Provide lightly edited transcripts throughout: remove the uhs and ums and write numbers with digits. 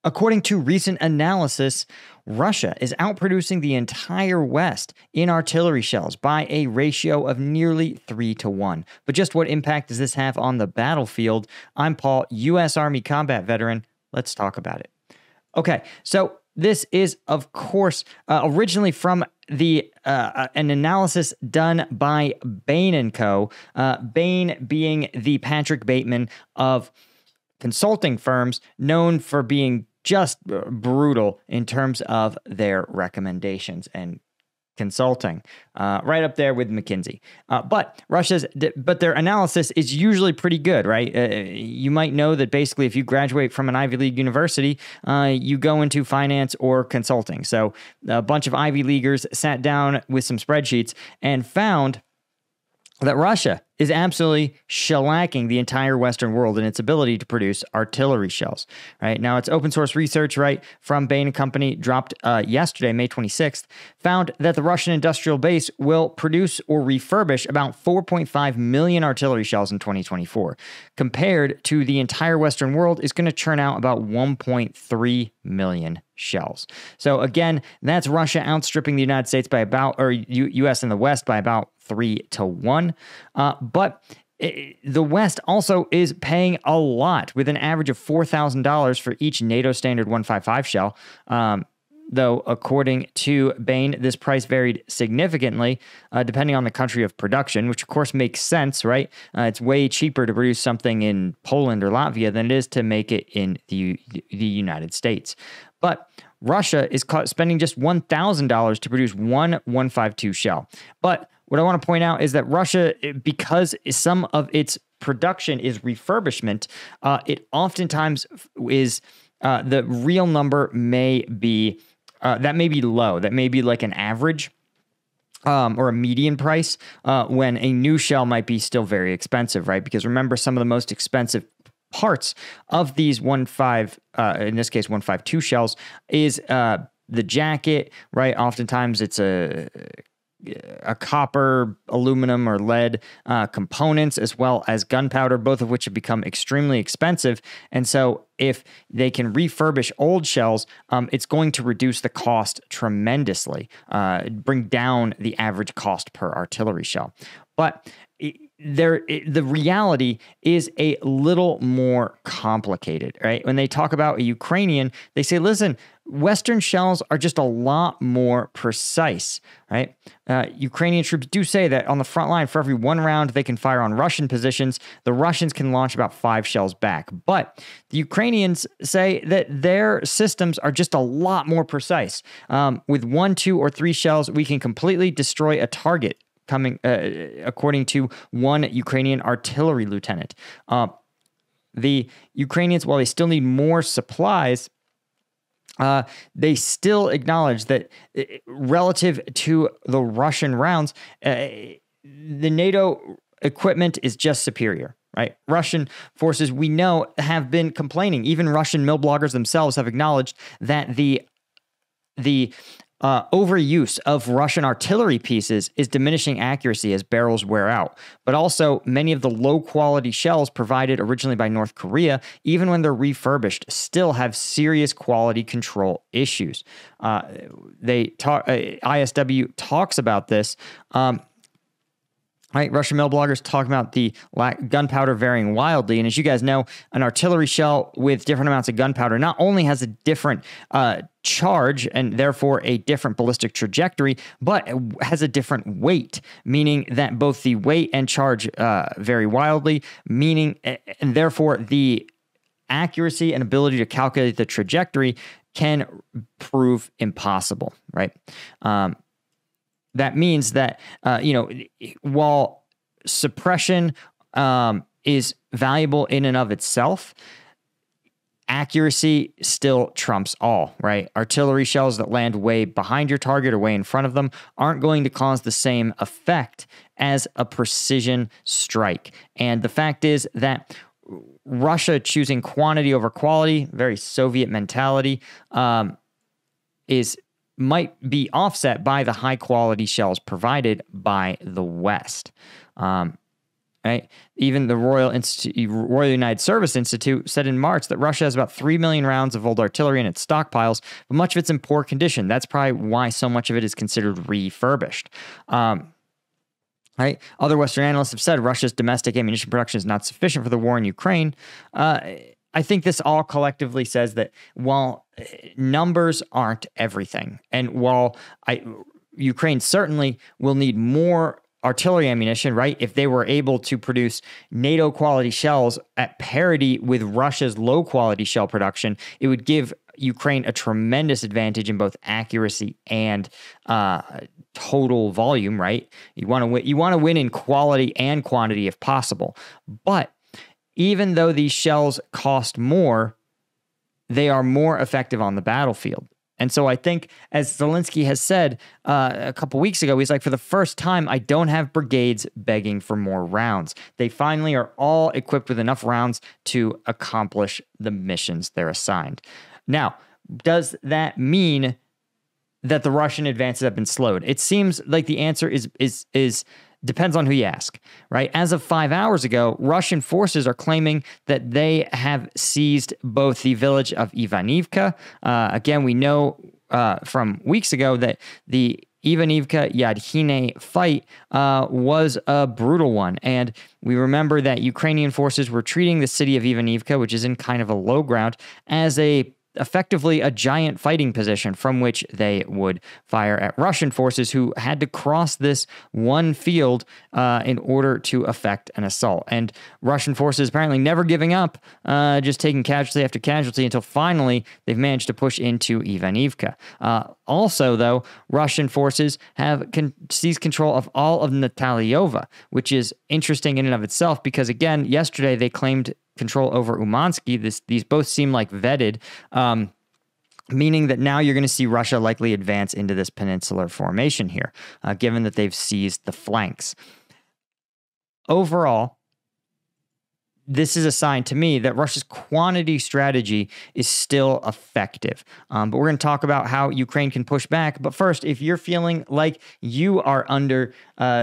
According to recent analysis, Russia is outproducing the entire West in artillery shells by a ratio of nearly 3-1. But just what impact does this have on the battlefield? I'm Paul, U.S. Army combat veteran. Let's talk about it. Okay, so this is, of course, originally from an analysis done by Bain & Co. Bain being the Patrick Bateman of consulting firms, known for being just brutal in terms of their recommendations and consulting, right up there with McKinsey. But their analysis is usually pretty good, right? You might know that basically if you graduate from an Ivy League university, you go into finance or consulting. So a bunch of Ivy Leaguers sat down with some spreadsheets and found that Russia is absolutely shellacking the entire Western world in its ability to produce artillery shells. Right now, it's open source research, right, from Bain & Company, dropped yesterday, May 26th, found that the Russian industrial base will produce or refurbish about 4.5 million artillery shells in 2024, compared to the entire Western world is going to churn out about 1.3 million shells. So again, that's Russia outstripping the United States by about, or U.S. and the West by about 3-1. But the West also is paying a lot, with an average of $4,000 for each NATO standard 155 shell. Though, according to Bain, this price varied significantly depending on the country of production, which of course makes sense, right? It's way cheaper to produce something in Poland or Latvia than it is to make it in the United States. But Russia is spending just $1,000 to produce one 152 shell. But what I want to point out is that Russia, because some of its production is refurbishment, it oftentimes is the real number may be that may be low. That may be like an average or a median price when a new shell might be still very expensive, right? Because remember, some of the most expensive parts of these in this case 152 shells is the jacket, right? Oftentimes it's a copper, aluminum, or lead components, as well as gunpowder, both of which have become extremely expensive. And so if they can refurbish old shells, it's going to reduce the cost tremendously, bring down the average cost per artillery shell. But the reality is a little more complicated, right? When they talk about a Ukrainian, they say, listen, Western shells are just a lot more precise, right? Ukrainian troops do say that on the front line, for every one round they can fire on Russian positions, the Russians can launch about 5 shells back. But the Ukrainians say that their systems are just a lot more precise. With 1, 2, or 3 shells, we can completely destroy a target, according to one Ukrainian artillery lieutenant. The Ukrainians, while they still need more supplies, they still acknowledge that relative to the Russian rounds, the NATO equipment is just superior. Right? Russian forces, we know, have been complaining. Even Russian mill bloggers themselves have acknowledged that the overuse of Russian artillery pieces is diminishing accuracy as barrels wear out. But also, many of the low-quality shells provided originally by North Korea, even when they're refurbished, still have serious quality control issues. ISW talks about this. Right, Russian mill bloggers talk about the gunpowder varying wildly. And as you guys know, an artillery shell with different amounts of gunpowder not only has a different charge and therefore a different ballistic trajectory, but has a different weight, meaning that both the weight and charge vary wildly, and therefore the accuracy and ability to calculate the trajectory can prove impossible, right? That means that, while suppression is valuable in and of itself, accuracy still trumps all, right? Artillery shells that land way behind your target or way in front of them aren't going to cause the same effect as a precision strike. And the fact is that Russia choosing quantity over quality, very Soviet mentality, might be offset by the high quality shells provided by the West. right? Even the Royal United Service Institute said in March that Russia has about 3 million rounds of old artillery in its stockpiles, but much of it's in poor condition. That's probably why so much of it is considered refurbished. Right? Other Western analysts have said Russia's domestic ammunition production is not sufficient for the war in Ukraine. I think this all collectively says that while numbers aren't everything, and while Ukraine certainly will need more artillery ammunition, right? If they were able to produce NATO quality shells at parity with Russia's low quality shell production, it would give Ukraine a tremendous advantage in both accuracy and total volume, right? You want to win in quality and quantity if possible. But even though these shells cost more, they are more effective on the battlefield. And so I think, as Zelensky has said a couple weeks ago, he's like, for the first time, I don't have brigades begging for more rounds. They finally are all equipped with enough rounds to accomplish the missions they're assigned. Now, does that mean that the Russian advances have been slowed? It seems like the answer is depends on who you ask, right? As of 5 hours ago, Russian forces are claiming that they have seized both the village of Ivanivka. Again, we know from weeks ago that the Ivanivka-Yadhine fight was a brutal one. And we remember that Ukrainian forces were treating the city of Ivanivka, which is in kind of a low ground, as effectively a giant fighting position from which they would fire at Russian forces who had to cross this one field in order to effect an assault. And Russian forces apparently never giving up, just taking casualty after casualty until finally they've managed to push into Ivanivka. Also, though, Russian forces have seized control of all of Natalyova, which is interesting in and of itself because, again, yesterday they claimed control over Umansky. These both seem like vetted, meaning that now you're going to see Russia likely advance into this peninsular formation here, given that they've seized the flanks. Overall, this is a sign to me that Russia's quantity strategy is still effective. But we're going to talk about how Ukraine can push back. But first, if you're feeling like you are under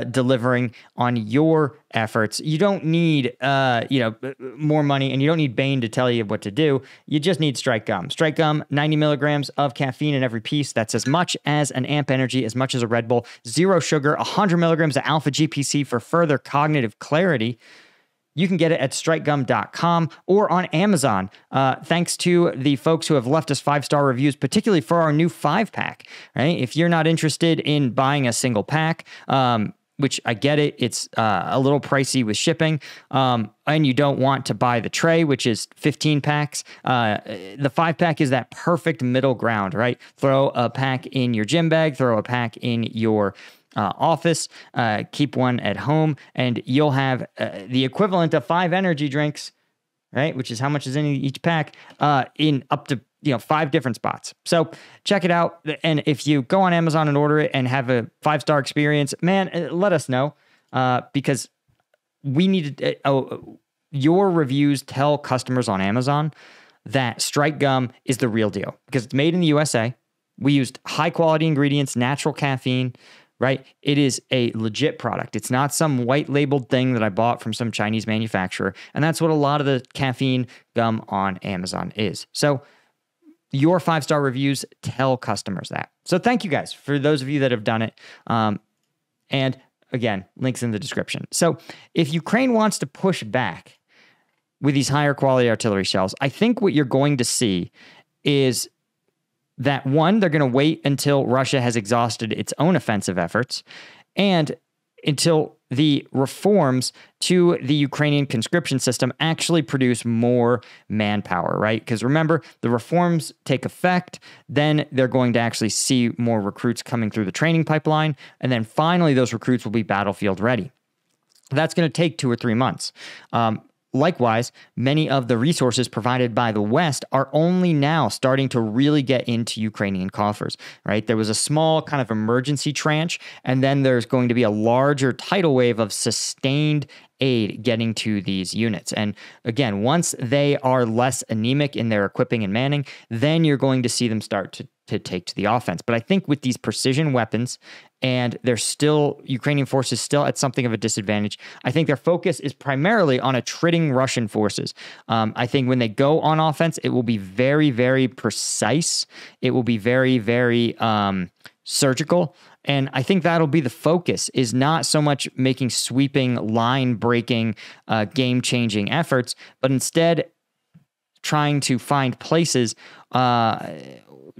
delivering on your efforts, you don't need more money, and you don't need Bain to tell you what to do. You just need Strike Gum. Strike Gum, 90 milligrams of caffeine in every piece. That's as much as an Amp Energy, as much as a Red Bull. Zero sugar, 100 milligrams of alpha GPC for further cognitive clarity. You can get it at strikegum.com or on Amazon. Thanks to the folks who have left us 5-star reviews, particularly for our new 5-pack. Right? If you're not interested in buying a single pack, which I get it, it's a little pricey with shipping, and you don't want to buy the tray, which is 15 packs, the 5-pack is that perfect middle ground, right? Throw a pack in your gym bag, throw a pack in your office, keep one at home, and you'll have the equivalent of 5 energy drinks, right? Which is how much is in each pack, in up to 5 different spots. So check it out. And if you go on Amazon and order it and have a 5-star experience, man, let us know, because we need your reviews tell customers on Amazon that Strike Gum is the real deal because it's made in the USA. We used high quality ingredients, natural caffeine, right? It is a legit product. It's not some white labeled thing that I bought from some Chinese manufacturer. And that's what a lot of the caffeine gum on Amazon is. So your 5-star reviews tell customers that. So thank you guys for those of you that have done it. And again, links in the description. So if Ukraine wants to push back with these higher quality artillery shells, I think what you're going to see is that, one, they're going to wait until Russia has exhausted its own offensive efforts and until the reforms to the Ukrainian conscription system actually produce more manpower, right? Because remember, the reforms take effect, then they're going to actually see more recruits coming through the training pipeline, and then finally those recruits will be battlefield ready. That's going to take 2 or 3 months. Likewise, many of the resources provided by the West are only now starting to really get into Ukrainian coffers, right? There was a small kind of emergency tranche, and then there's going to be a larger tidal wave of sustained aid getting to these units. And again, once they are less anemic in their equipping and manning, then you're going to see them start to take to the offense. But I think with these precision weapons, and Ukrainian forces still at something of a disadvantage, I think their focus is primarily on attriting Russian forces. I think when they go on offense, it will be very, very precise. It will be very, very surgical. And I think that'll be the focus, is not so much making sweeping, line-breaking, game-changing efforts, but instead trying to find places,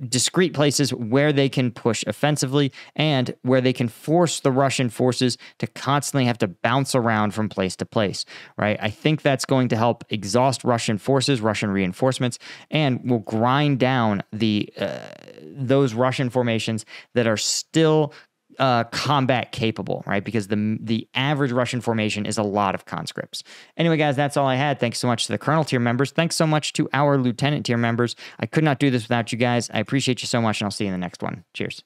discrete places where they can push offensively and where they can force the Russian forces to constantly have to bounce around from place to place, right? I think that's going to help exhaust Russian forces, Russian reinforcements, and will grind down those Russian formations that are still combat capable, right? Because the average Russian formation is a lot of conscripts. Anyway, guys, that's all I had. Thanks so much to the Colonel tier members. Thanks so much to our Lieutenant tier members. I could not do this without you guys. I appreciate you so much, and I'll see you in the next one. Cheers.